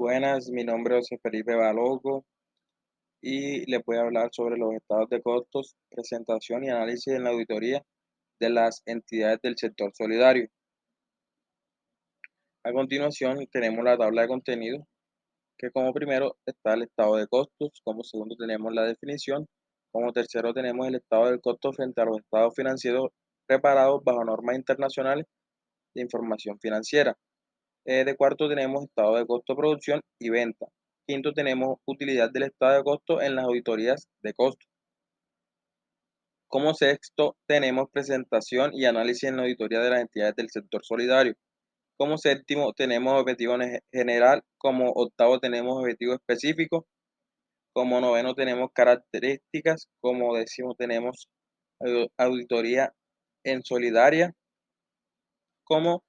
Buenas, mi nombre es José Felipe Balogo y les voy a hablar sobre los estados de costos, presentación y análisis en la auditoría de las entidades del sector solidario. A continuación tenemos la tabla de contenido, que como primero está el estado de costos, como segundo tenemos la definición, como tercero tenemos el estado del costo frente a los estados financieros preparados bajo normas internacionales de información financiera. De cuarto tenemos estado de costo, producción y venta. Quinto tenemos utilidad del estado de costo en las auditorías de costo. Como sexto tenemos presentación y análisis en la auditoría de las entidades del sector solidario. Como séptimo tenemos objetivo general. Como octavo tenemos objetivo específico. Como noveno tenemos características. Como décimo tenemos auditoría en solidaria. Como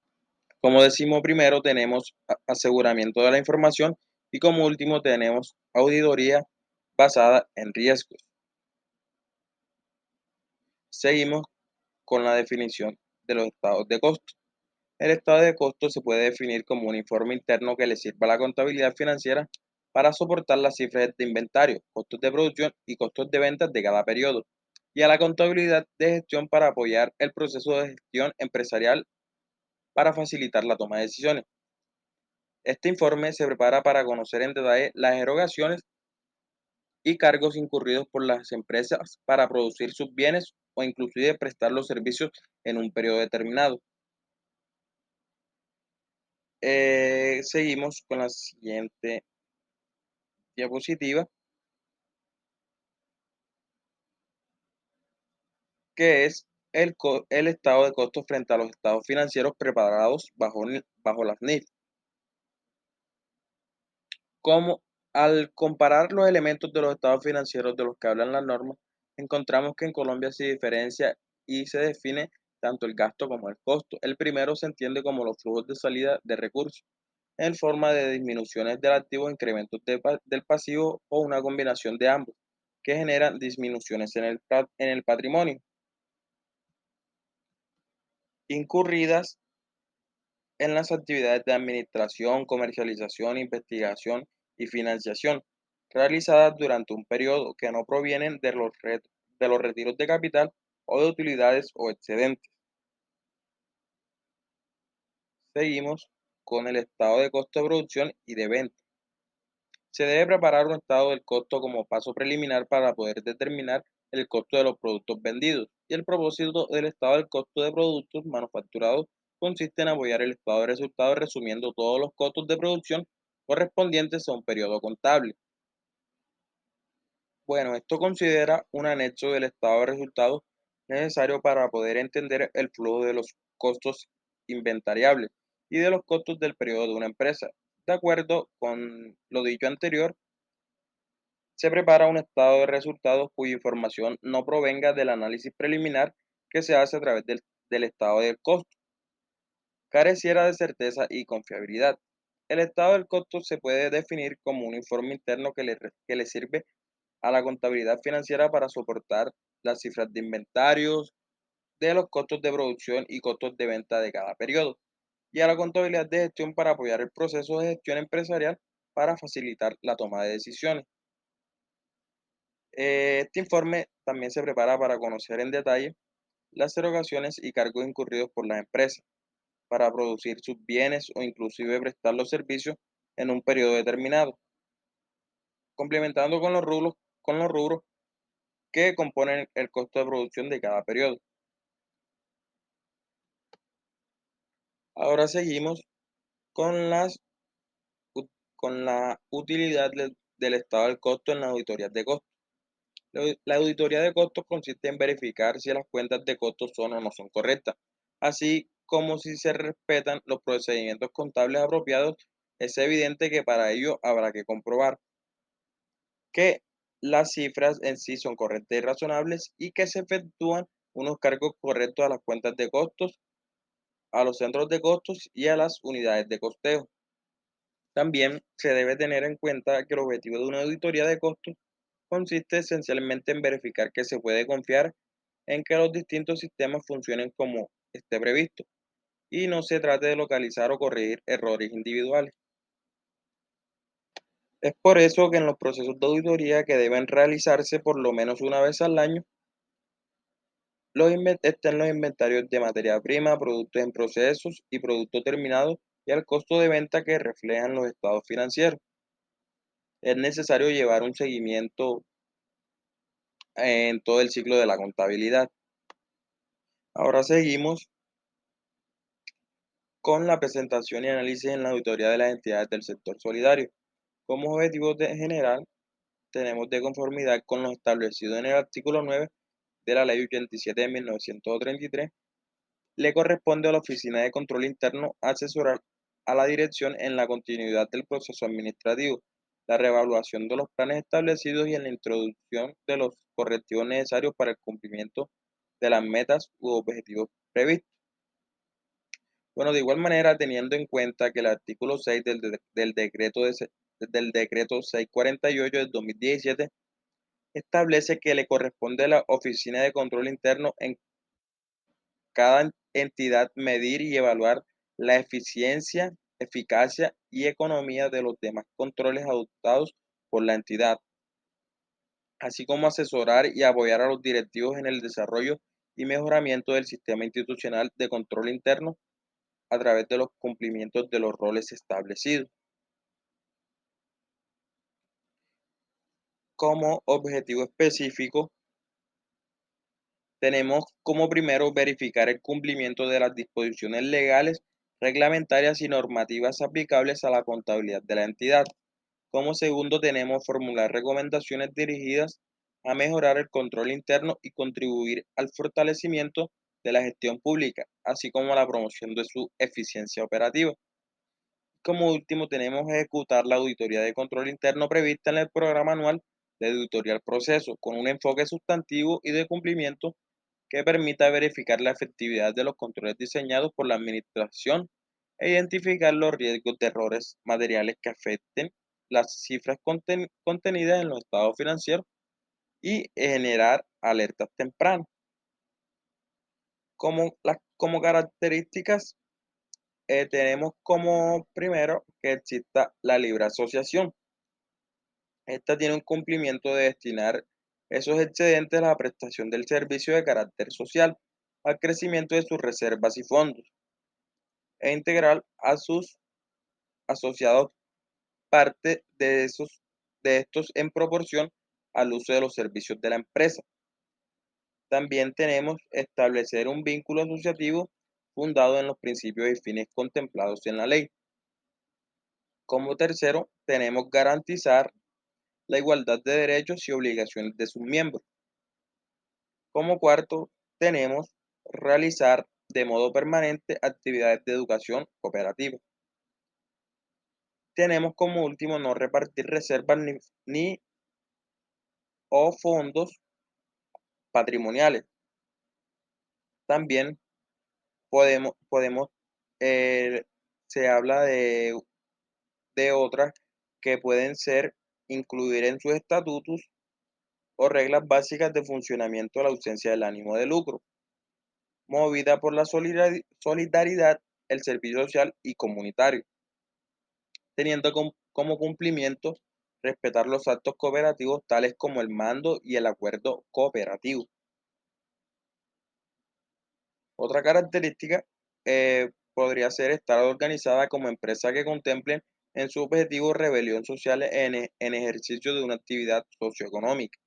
Como decimos primero, tenemos aseguramiento de la información y como último tenemos auditoría basada en riesgos. Seguimos con la definición de los estados de costo. El estado de costo se puede definir como un informe interno que le sirva a la contabilidad financiera para soportar las cifras de inventario, costos de producción y costos de ventas de cada periodo, y a la contabilidad de gestión para apoyar el proceso de gestión empresarial para facilitar la toma de decisiones. Este informe se prepara para conocer en detalle las erogaciones y cargos incurridos por las empresas para producir sus bienes o inclusive prestar los servicios en un periodo determinado. Seguimos con la siguiente diapositiva, que es el estado de costos frente a los estados financieros preparados bajo las NIF. Como al comparar los elementos de los estados financieros de los que hablan las normas, encontramos que en Colombia se diferencia y se define tanto el gasto como el costo. El primero se entiende como los flujos de salida de recursos, en forma de disminuciones del activo, incrementos del pasivo o una combinación de ambos, que generan disminuciones en el patrimonio, incurridas en las actividades de administración, comercialización, investigación y financiación, realizadas durante un periodo que no provienen de los retiros de capital o de utilidades o excedentes. Seguimos con el estado de costo de producción y de venta. Se debe preparar un estado del costo como paso preliminar para poder determinar el costo de los productos vendidos. Y el propósito del estado del costo de productos manufacturados consiste en apoyar el estado de resultados resumiendo todos los costos de producción correspondientes a un periodo contable. Bueno, esto considera un anexo del estado de resultados necesario para poder entender el flujo de los costos inventariables y de los costos del periodo de una empresa. De acuerdo con lo dicho anterior, se prepara un estado de resultados cuya información no provenga del análisis preliminar que se hace a través del estado del costo, careciera de certeza y confiabilidad. El estado del costo se puede definir como un informe interno que le sirve a la contabilidad financiera para soportar las cifras de inventarios, de los costos de producción y costos de venta de cada periodo, y a la contabilidad de gestión para apoyar el proceso de gestión empresarial para facilitar la toma de decisiones. Este informe también se prepara para conocer en detalle las erogaciones y cargos incurridos por las empresas para producir sus bienes o inclusive prestar los servicios en un periodo determinado, complementando con los rubros que componen el costo de producción de cada periodo. Ahora seguimos con, con la utilidad del estado del costo en las auditorías de costos. La auditoría de costos consiste en verificar si las cuentas de costos son o no son correctas, así como si se respetan los procedimientos contables apropiados. Es evidente que para ello habrá que comprobar que las cifras en sí son correctas y razonables y que se efectúan unos cargos correctos a las cuentas de costos, a los centros de costos y a las unidades de costeo. También se debe tener en cuenta que el objetivo de una auditoría de costos consiste esencialmente en verificar que se puede confiar en que los distintos sistemas funcionen como esté previsto y no se trate de localizar o corregir errores individuales. Es por eso que en los procesos de auditoría que deben realizarse por lo menos una vez al año, estén los inventarios de materia prima, productos en procesos y productos terminados y al costo de venta que reflejan los estados financieros. Es necesario llevar un seguimiento en todo el ciclo de la contabilidad. Ahora seguimos con la presentación y análisis en la auditoría de las entidades del sector solidario. Como objetivo general, tenemos de conformidad con lo establecido en el artículo 9 de la Ley 87 de 1933, le corresponde a la Oficina de Control Interno asesorar a la Dirección en la continuidad del proceso administrativo, la reevaluación de los planes establecidos y en la introducción de los correctivos necesarios para el cumplimiento de las metas u objetivos previstos. Bueno, de igual manera, teniendo en cuenta que el artículo 6 del decreto 648 del 2017 establece que le corresponde a la Oficina de Control Interno en cada entidad medir y evaluar la eficiencia, eficacia y economía de los demás controles adoptados por la entidad, así como asesorar y apoyar a los directivos en el desarrollo y mejoramiento del sistema institucional de control interno a través de los cumplimientos de los roles establecidos. Como objetivo específico, tenemos como primero verificar el cumplimiento de las disposiciones legales, reglamentarias y normativas aplicables a la contabilidad de la entidad. Como segundo, tenemos formular recomendaciones dirigidas a mejorar el control interno y contribuir al fortalecimiento de la gestión pública, así como a la promoción de su eficiencia operativa. Como último, tenemos ejecutar la auditoría de control interno prevista en el programa anual de auditoría al proceso, con un enfoque sustantivo y de cumplimiento que permita verificar la efectividad de los controles diseñados por la administración e identificar los riesgos de errores materiales que afecten las cifras contenidas en los estados financieros y generar alertas tempranas. Como características, tenemos como primero que exista la libre asociación. Esta tiene un cumplimiento de destinar esos excedentes a la prestación del servicio de carácter social, al crecimiento de sus reservas y fondos, e integrar a sus asociados parte de estos en proporción al uso de los servicios de la empresa. También tenemos establecer un vínculo asociativo fundado en los principios y fines contemplados en la ley. Como tercero, tenemos garantizar la igualdad de derechos y obligaciones de sus miembros. Como cuarto, tenemos realizar de modo permanente actividades de educación cooperativa. Tenemos como último no repartir reservas ni o fondos patrimoniales. También podemos eh, se habla de otras que pueden ser incluir en sus estatutos o reglas básicas de funcionamiento la ausencia del ánimo de lucro, movida por la solidaridad, el servicio social y comunitario, teniendo como cumplimiento respetar los actos cooperativos tales como el mando y el acuerdo cooperativo. Otra característica podría ser estar organizada como empresa que contemplen en su objetivo rebelión social en ejercicio de una actividad socioeconómica,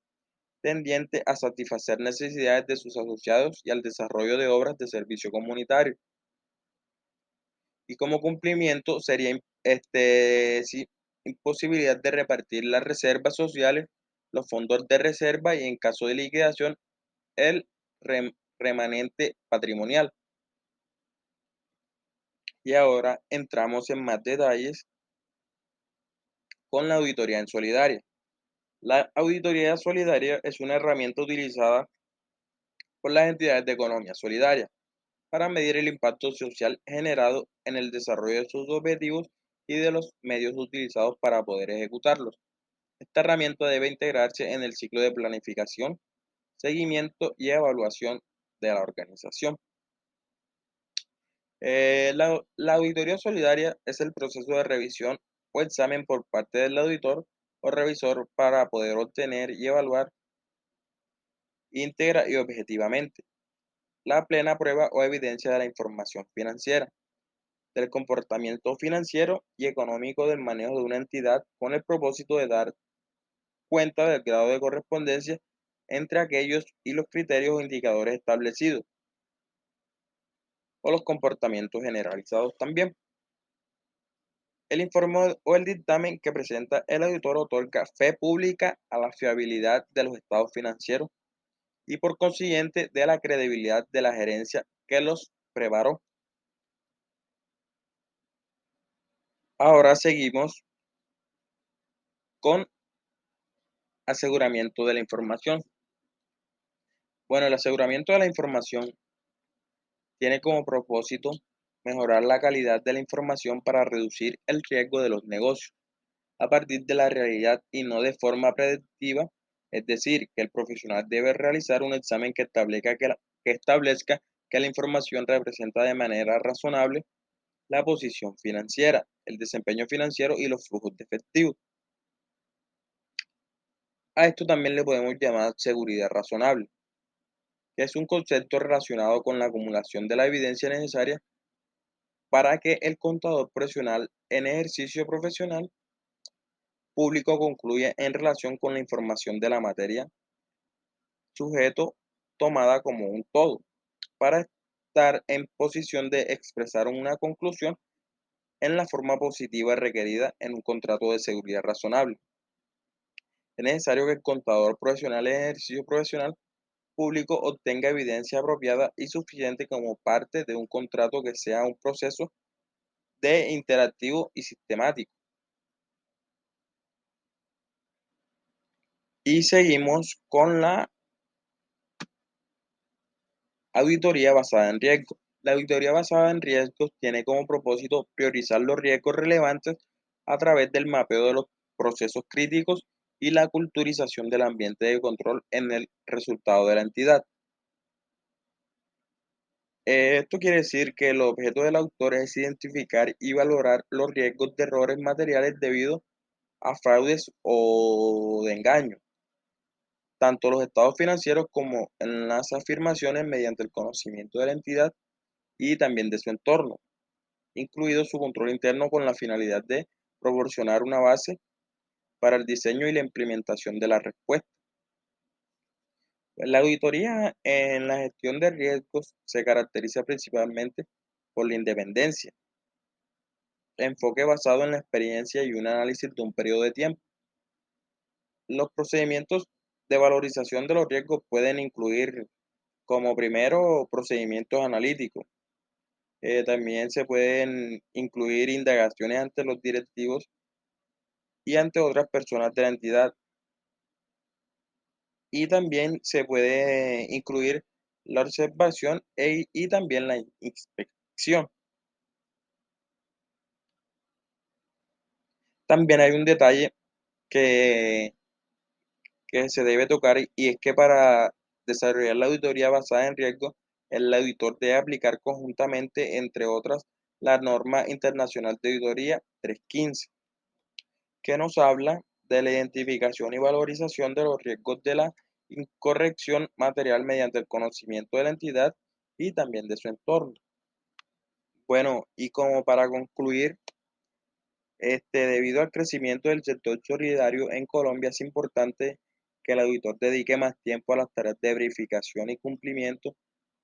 tendiente a satisfacer necesidades de sus asociados y al desarrollo de obras de servicio comunitario. Y como cumplimiento sería sí, imposibilidad de repartir las reservas sociales, los fondos de reserva y en caso de liquidación el remanente patrimonial. Y ahora entramos en más detalles con la auditoría en solidaria. La auditoría solidaria es una herramienta utilizada por las entidades de economía solidaria para medir el impacto social generado en el desarrollo de sus objetivos y de los medios utilizados para poder ejecutarlos. Esta herramienta debe integrarse en el ciclo de planificación, seguimiento y evaluación de la organización. La auditoría solidaria es el proceso de revisión o examen por parte del auditor o revisor para poder obtener y evaluar íntegra y objetivamente la plena prueba o evidencia de la información financiera, del comportamiento financiero y económico del manejo de una entidad con el propósito de dar cuenta del grado de correspondencia entre aquellos y los criterios o indicadores establecidos o los comportamientos generalizados también. El informe o el dictamen que presenta el auditor otorga fe pública a la fiabilidad de los estados financieros y por consiguiente de la credibilidad de la gerencia que los preparó. Ahora seguimos con aseguramiento de la información. Bueno, el aseguramiento de la información tiene como propósito mejorar la calidad de la información para reducir el riesgo de los negocios a partir de la realidad y no de forma predictiva, es decir, que el profesional debe realizar un examen que establezca que la información representa de manera razonable la posición financiera, el desempeño financiero y los flujos de efectivo. A esto también le podemos llamar seguridad razonable, que es un concepto relacionado con la acumulación de la evidencia necesaria para que el contador profesional en ejercicio profesional público concluya en relación con la información de la materia sujeto tomada como un todo, para estar en posición de expresar una conclusión en la forma positiva requerida en un contrato de seguridad razonable. Es necesario que el contador profesional en ejercicio profesional público obtenga evidencia apropiada y suficiente como parte de un contrato que sea un proceso de interactivo y sistemático. Y seguimos con la auditoría basada en riesgos. La auditoría basada en riesgos tiene como propósito priorizar los riesgos relevantes a través del mapeo de los procesos críticos y la culturización del ambiente de control en el resultado de la entidad. Esto quiere decir que el objeto del autor es identificar y valorar los riesgos de errores materiales debido a fraudes o de engaño, tanto los estados financieros como en las afirmaciones mediante el conocimiento de la entidad y también de su entorno, incluido su control interno con la finalidad de proporcionar una base para el diseño y la implementación de la respuesta. La auditoría en la gestión de riesgos se caracteriza principalmente por la independencia, enfoque basado en la experiencia y un análisis de un periodo de tiempo. Los procedimientos de valorización de los riesgos pueden incluir como primero procedimientos analíticos. También se pueden incluir indagaciones ante los directivos y ante otras personas de la entidad. Y también se puede incluir la observación y también la inspección. También hay un detalle que, que se debe tocar y es que para desarrollar la auditoría basada en riesgo, el auditor debe aplicar conjuntamente, entre otras, la norma internacional de auditoría 315, que nos habla de la identificación y valorización de los riesgos de la incorrección material mediante el conocimiento de la entidad y también de su entorno. Bueno, y como para concluir, debido al crecimiento del sector solidario en Colombia, es importante que el auditor dedique más tiempo a las tareas de verificación y cumplimiento,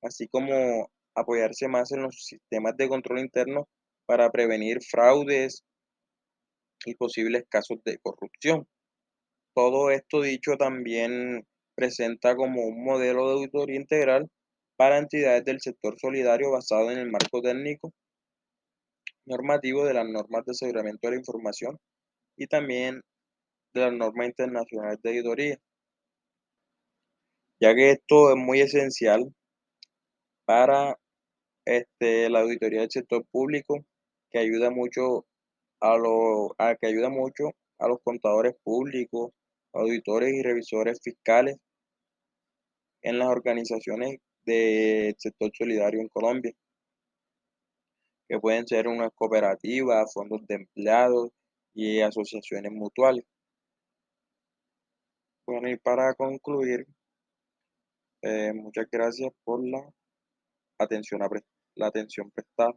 así como apoyarse más en los sistemas de control interno para prevenir fraudes y posibles casos de corrupción. Todo esto dicho también presenta como un modelo de auditoría integral para entidades del sector solidario basado en el marco técnico normativo de las normas de aseguramiento de la información y también de las normas internacionales de auditoría, ya que esto es muy esencial para la auditoría del sector público, que ayuda mucho que ayuda mucho a los contadores públicos, auditores y revisores fiscales en las organizaciones del sector solidario en Colombia, que pueden ser unas cooperativas, fondos de empleados y asociaciones mutuales. Bueno, y para concluir, muchas gracias por la atención prestada.